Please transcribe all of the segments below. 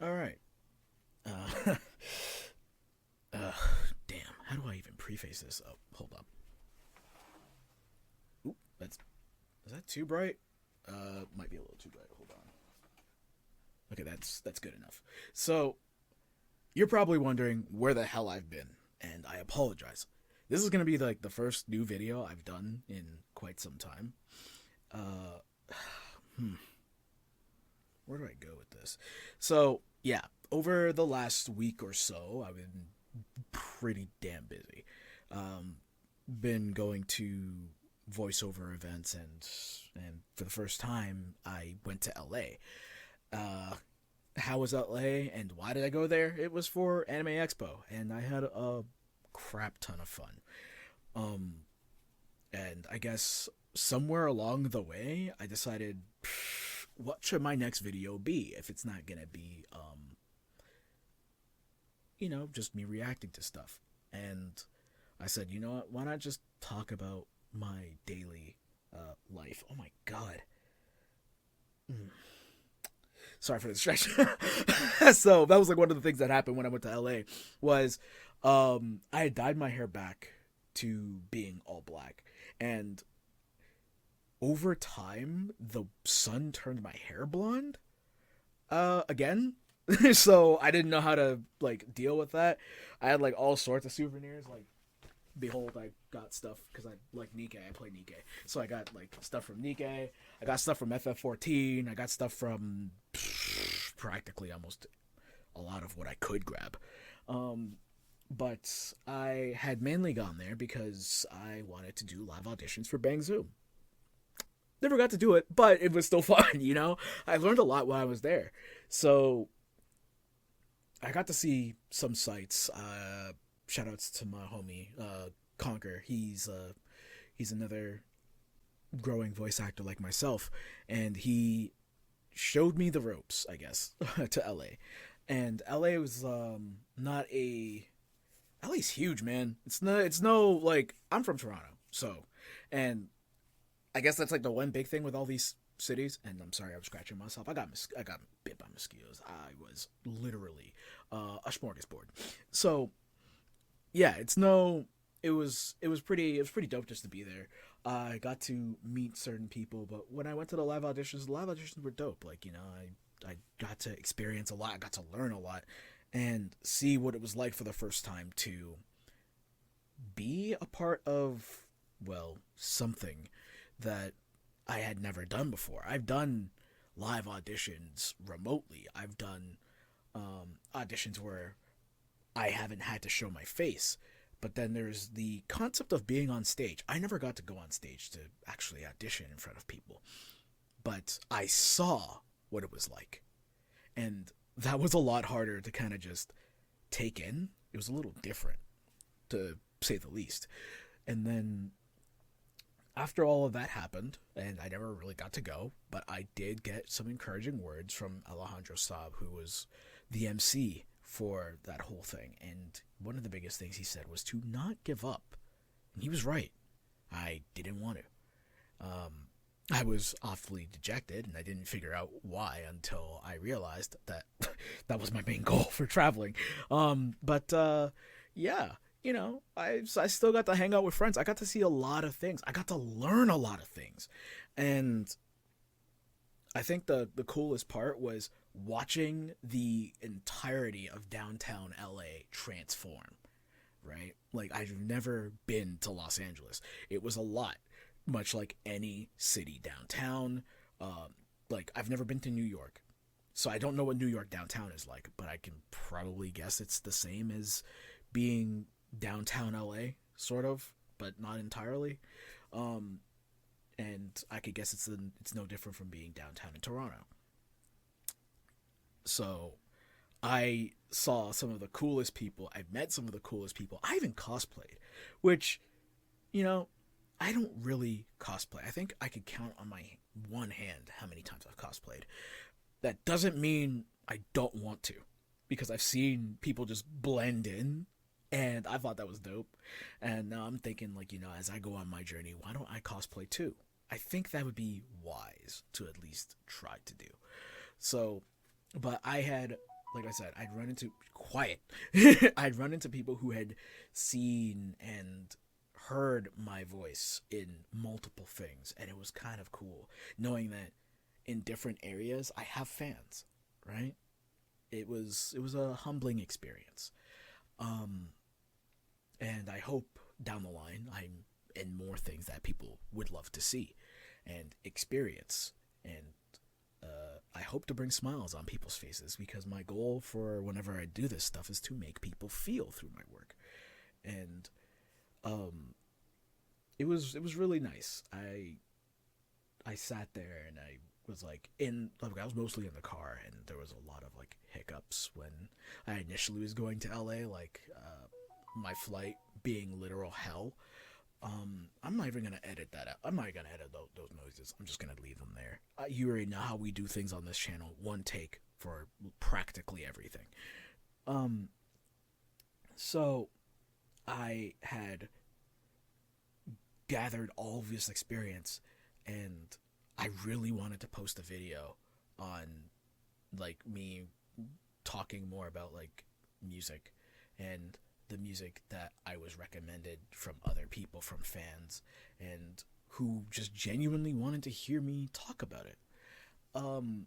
All right. Uh, uh, damn. How do I even preface this? Oh, hold up. Oop, that's is that too bright? Might be a little too bright. Hold on. Okay, that's good enough. So you're probably wondering where the hell I've been, and I apologize. This is gonna be like the first new video I've done in quite some time. Uh, hmm, where do I go with this? So yeah, over the last week or so, I've been pretty damn busy. Um, been going to voiceover events and for the first time I went to LA. Uh how was LA and why did I go there? It was for Anime Expo and I had a crap ton of fun. Um and I guess somewhere along the way I decided what should my next video be if it's not going to be just me reacting to stuff. And I said, you know what? Why not just talk about my daily life? Oh my god. Mm. Sorry for the distraction. So that was like one of the things that happened when I went to LA was I had dyed my hair back to being all black, and over time the sun turned my hair blonde again. So I didn't know how to like deal with that. I had like all sorts of souvenirs, like behold, I got stuff because I like Nikkei. I play Nikkei, so I got like stuff from Nikkei. I got stuff from FF14. I got stuff from practically almost a lot of what I could grab. Um, but I had mainly gone there because I wanted to do live auditions for Bang Zoom. Never got to do it, but it was still fun. I learned a lot while I was there. So I got to see some sites. Shout outs to my homie, Conker. He's another growing voice actor like myself, and he showed me the ropes, I guess, to LA. And LA was not a LA's huge, man. It's no like I'm from Toronto, so and I guess that's like the one big thing with all these cities. And I'm sorry, I was scratching myself. I got bit by mosquitoes. I was literally a smorgasbord. So yeah, it was pretty dope just to be there. I got to meet certain people, but when I went to the live auditions were dope. Like I got to experience a lot. I got to learn a lot, and see what it was like for the first time to be a part of something that I had never done before. I've done live auditions remotely. I've done auditions where I haven't had to show my face. But then there's the concept of being on stage. I never got to go on stage to actually audition in front of people, but I saw what it was like. And that was a lot harder to kind of just take in. It was a little different, to say the least. And then after all of that happened, and I never really got to go, but I did get some encouraging words from Alejandro Saab, who was the MC for that whole thing. And one of the biggest things he said was to not give up. And he was right. I didn't want to. I was awfully dejected, and I didn't figure out why until I realized that that was my main goal for traveling. But yeah, I still got to hang out with friends. I got to see a lot of things. I got to learn a lot of things, and I think the coolest part was watching the entirety of downtown LA transform. Right, like I've never been to Los Angeles. It was a lot, much like any city downtown. Um, like I've never been to New York, so I don't know what New York downtown is like, but I can probably guess it's the same as being downtown LA, sort of, but not entirely. Um, and I could guess it's no different from being downtown in Toronto. So I saw some of the coolest people. I've met some of the coolest people. I even cosplayed, which you know I don't really cosplay. I think I could count on my one hand how many times I've cosplayed. That doesn't mean I don't want to, because I've seen people just blend in, and I thought that was dope. And now I'm thinking, like, as I go on my journey, why don't I cosplay too? I think that would be wise to at least try to do. So, but I had like I said, I'd run into quiet. I'd run into people who had seen and heard my voice in multiple things, and it was kind of cool knowing that in different areas I have fans, right? It was a humbling experience. Um and I hope down the line I'm in more things that people would love to see and experience. And I hope to bring smiles on people's faces because my goal for whenever I do this stuff is to make people feel through my work. And um, it was really nice. I sat there and I was like I was mostly in the car, and there was a lot of like hiccups when I initially was going to LA, like my flight being literal hell. I'm not even gonna edit that out. I'm not gonna edit those noises. I'm just gonna leave them there. You already know how we do things on this channel. One take for practically everything. Um, so I had gathered all of this experience, and I really wanted to post a video on like me talking more about like music and the music that I was recommended from other people, from fans, and who just genuinely wanted to hear me talk about it. Um,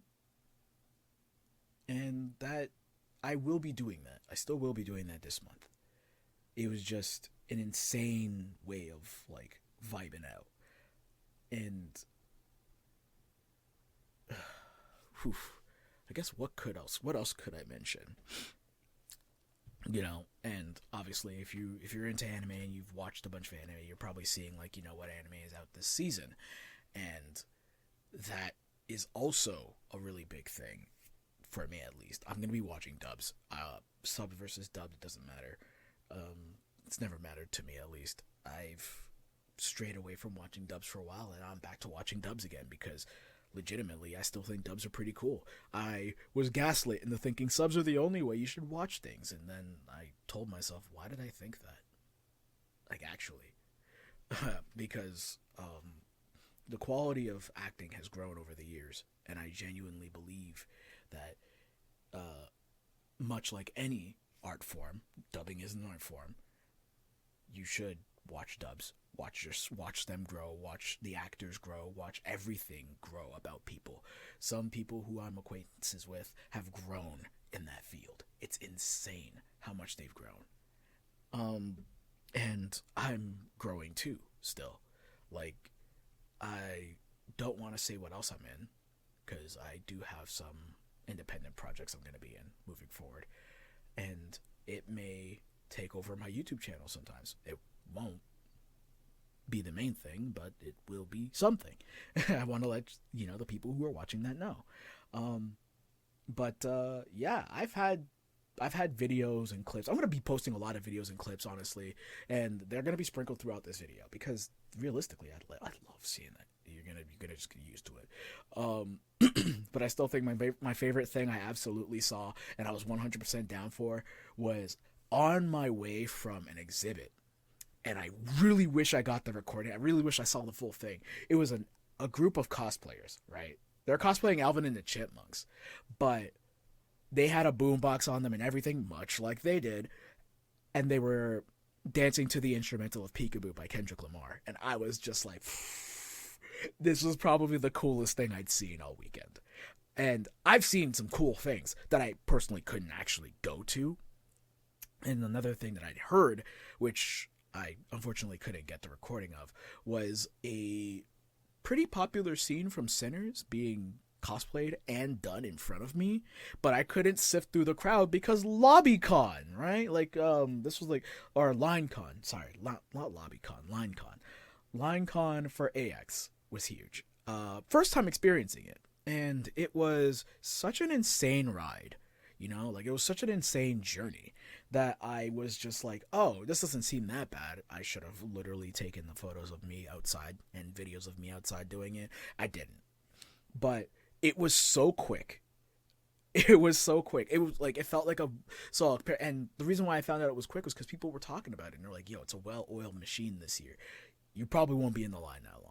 and that I will be doing that. I still will be doing that this month. It was just an insane way of like vibing out. And whew, I guess what else could I mention? And obviously if you're into anime and you've watched a bunch of anime, you're probably seeing like what anime is out this season. And that is also a really big thing for me. At least I'm gonna be watching dubs. Sub versus dub, it doesn't matter. It's never mattered to me. At least I've strayed away from watching dubs for a while, and I'm back to watching dubs again because legitimately I still think dubs are pretty cool. I was gaslit into thinking subs are the only way you should watch things, and then I told myself, why did I think that? Like, actually. Because the quality of acting has grown over the years, and I genuinely believe that much like any art form, dubbing is an art form, you should watch dubs. Watch them grow, watch the actors grow, watch everything grow about people. Some people who I'm acquaintances with have grown in that field. It's insane how much they've grown. And I'm growing too still. Like, I don't want to say what else I'm in because I do have some independent projects I'm going to be in moving forward, and it may take over my YouTube channel sometimes. It won't be the main thing, but it will be something. I want to let the people who are watching that know. But yeah, I've had videos and clips. I'm gonna be posting a lot of videos and clips, honestly, and they're gonna be sprinkled throughout this video because realistically, I'd love seeing that. You're gonna just get used to it. But I still think my favorite thing I absolutely saw, and I was 100% down for, was on my way from an exhibit. And I really wish I got the recording. I really wish I saw the full thing. It was a group of cosplayers, right? They're cosplaying Alvin and the Chipmunks, but they had a boombox on them and everything, much like they did, and they were dancing to the instrumental of Peekaboo by Kendrick Lamar. And I was just like, this was probably the coolest thing I'd seen all weekend. And I've seen some cool things that I personally couldn't actually go to. And another thing that I'd heard, which I unfortunately couldn't get the recording of, was a pretty popular scene from Sinners being cosplayed and done in front of me, but I couldn't sift through the crowd because LobbyCon, right? Like, this was like, or LineCon, sorry, not LobbyCon, LineCon. LineCon for AX was huge. First time experiencing it, and it was such an insane ride, like it was such an insane journey that I was just like, oh, this doesn't seem that bad. I should have literally taken the photos of me outside and videos of me outside doing it. I didn't. But it was so quick. It was so quick. It was like, it felt like a solid pair. And the reason why I found out it was quick was because people were talking about it. And they're like, yo, it's a well-oiled machine this year. You probably won't be in the line that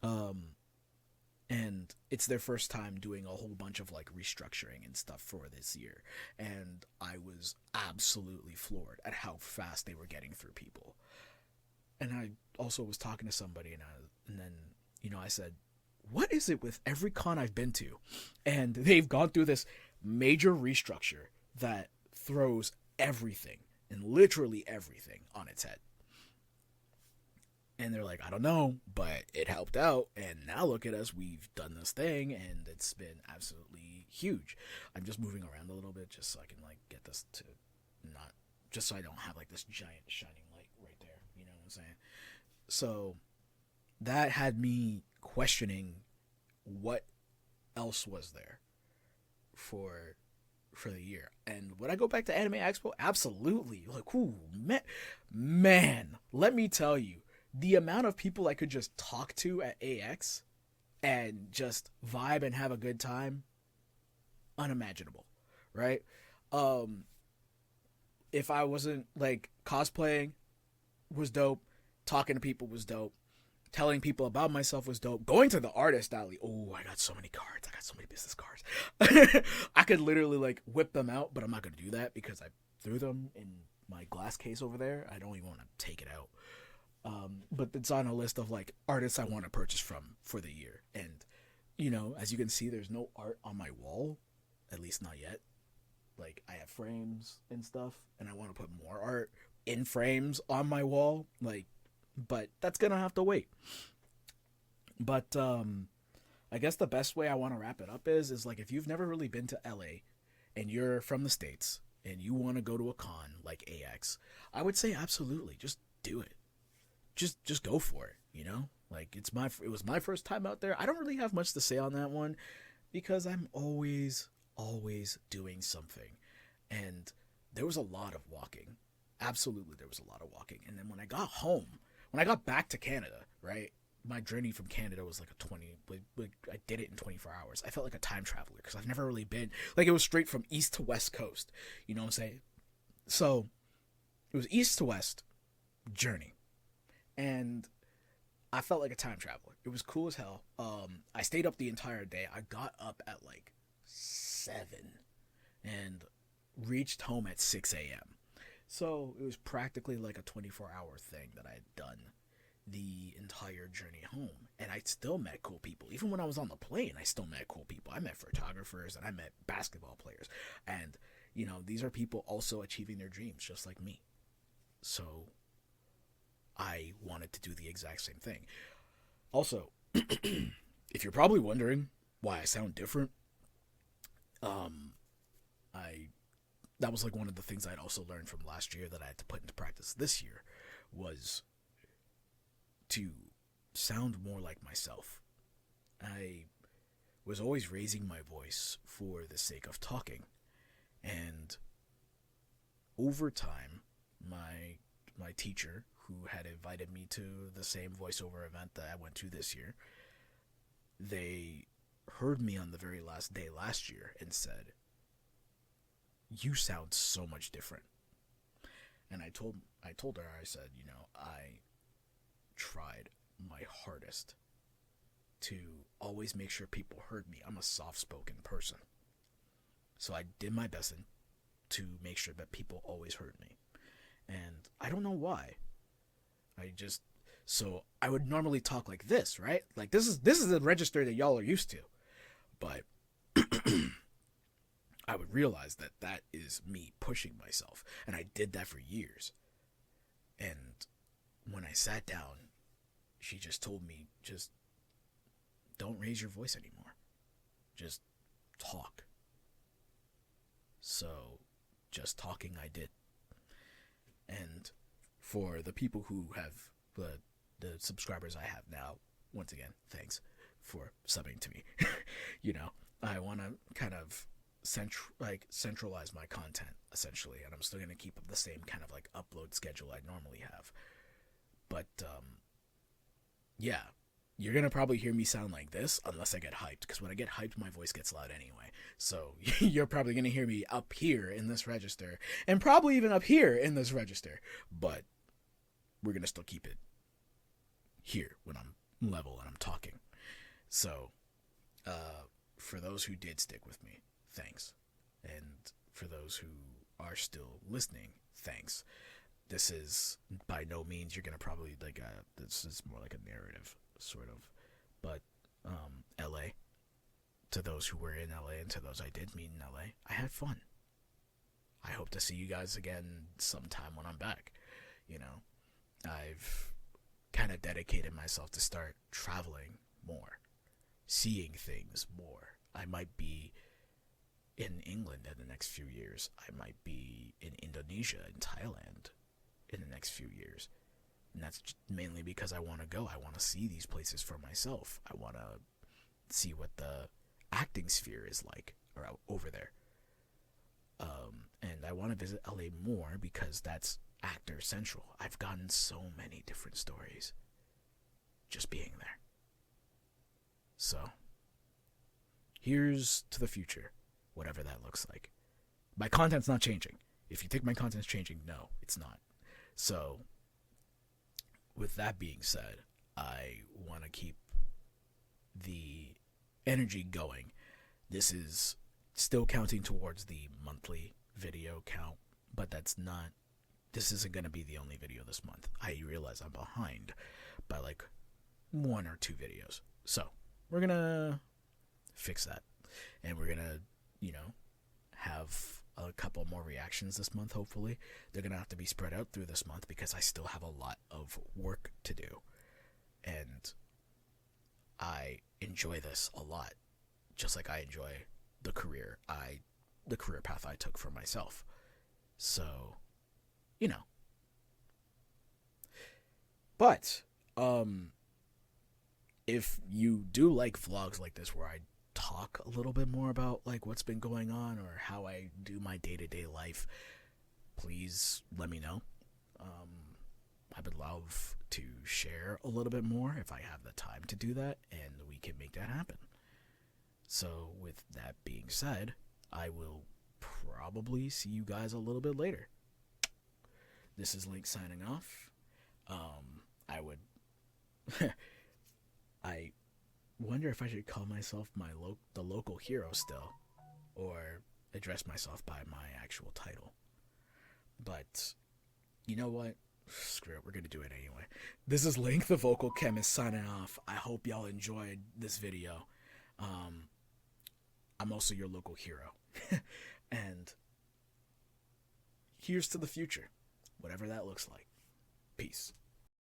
long. and it's their first time doing a whole bunch of like restructuring and stuff for this year, and I was absolutely floored at how fast they were getting through people. And I also was talking to somebody, and then I said, what is it with every con I've been to, and they've gone through this major restructure that throws everything, and literally everything, on its head. And they're like, I don't know, but it helped out, and now look at us, we've done this thing, and it's been absolutely huge. I'm just moving around a little bit just so I can like get this to not, just so I don't have like this giant shining light right there, you know what I'm saying? So that had me questioning what else was there for the year. And would I go back to Anime Expo? Absolutely. Like, ooh, man, let me tell you, the amount of people I could just talk to at AX and just vibe and have a good time, unimaginable, right? If I wasn't like cosplaying was dope, talking to people was dope, telling people about myself was dope, going to the artist alley, oh, I got so many cards, I got so many business cards. I could literally like whip them out, but I'm not going to do that because I threw them in my glass case over there. I don't even want to take it out. But it's on a list of like artists I want to purchase from for the year. And, as you can see, there's no art on my wall, at least not yet. Like, I have frames and stuff, and I want to put more art in frames on my wall. Like, but that's going to have to wait. But, I guess the best way I want to wrap it up is like, if you've never really been to LA and you're from the States and you want to go to a con like AX, I would say absolutely, just do it. Just go for it, Like, it was my first time out there. I don't really have much to say on that one because I'm always doing something. And there was a lot of walking. Absolutely, there was a lot of walking. And then when I got back to Canada, right? My journey from Canada was like I did it in 24 hours. I felt like a time traveler because I've never really been, like, it was straight from east to west coast. You know what I'm saying? So it was east to west journey. And I felt like a time traveler. It was cool as hell. I stayed up the entire day. I got up at like 7 and reached home at 6 a.m. So it was practically like a 24-hour thing that I had done the entire journey home. And I still met cool people. Even when I was on the plane, I still met cool people. I met photographers and I met basketball players. And, these are people also achieving their dreams just like me. So I wanted to do the exact same thing. Also, if you're probably wondering why I sound different, that was like one of the things I'd also learned from last year that I had to put into practice this year was to sound more like myself. I was always raising my voice for the sake of talking, and over time, my teacher, who had invited me to the same voiceover event that I went to this year, they heard me on the very last day last year and said, you sound so much different. And I told her, I said, I tried my hardest to always make sure people heard me. I'm a soft-spoken person. So I did my best to make sure that people always heard me. And I don't know why. So I would normally talk like this, right? Like this is the register that y'all are used to. But I would realize that is me pushing myself. And I did that for years. And when I sat down, she just told me, just don't raise your voice anymore. Just talk. So just talking I did. And for the people who have the subscribers I have now, once again, thanks for subbing to me. I want to kind of centralize my content, essentially, and I'm still going to keep up the same kind of like upload schedule I normally have. But, yeah, you're going to probably hear me sound like this unless I get hyped, because when I get hyped, my voice gets loud anyway. So you're probably going to hear me up here in this register, and probably even up here in this register, but we're going to still keep it here when I'm level and I'm talking. So For those who did stick with me, thanks. And for those who are still listening, thanks. This is by no means you're gonna probably like. This is more like a narrative, sort of. But L.A. To those who were in L.A. and to those I did meet in L.A., I had fun. I hope to see you guys again sometime when I'm back. You know, I've kind of dedicated myself to start traveling more, seeing things more. I might be in England in the next few years. I might be in Indonesia and Thailand in the next few years. And that's mainly because I want to go. I want to see these places for myself. I want to see what the acting sphere is like over there. And I want to visit LA more because that's actor central. I've gotten so many different stories just being there. So, here's to the future, whatever that looks like. My content's not changing. If you think my content's changing, no, it's not. So, with that being said, I want to keep the energy going. This is still counting towards the monthly video count, but this isn't going to be the only video this month. I realize I'm behind by like 1 or 2 videos. So, we're going to fix that. And we're going to, have a couple more reactions this month, hopefully. They're going to have to be spread out through this month because I still have a lot of work to do. And I enjoy this a lot, just like I enjoy the career path I took for myself. So, But, if you do like vlogs like this where I talk a little bit more about like what's been going on or how I do my day-to-day life, please let me know. I would love to share a little bit more if I have the time to do that, and we can make that happen. So with that being said, I will probably see you guys a little bit later. This is Link signing off. I wonder if I should call myself the local hero still, or address myself by my actual title. But you know what? Screw it, we're gonna do it anyway. This is Link, the vocal chemist, signing off. I hope y'all enjoyed this video. I'm also your local hero. And here's to the future, whatever that looks like. Peace.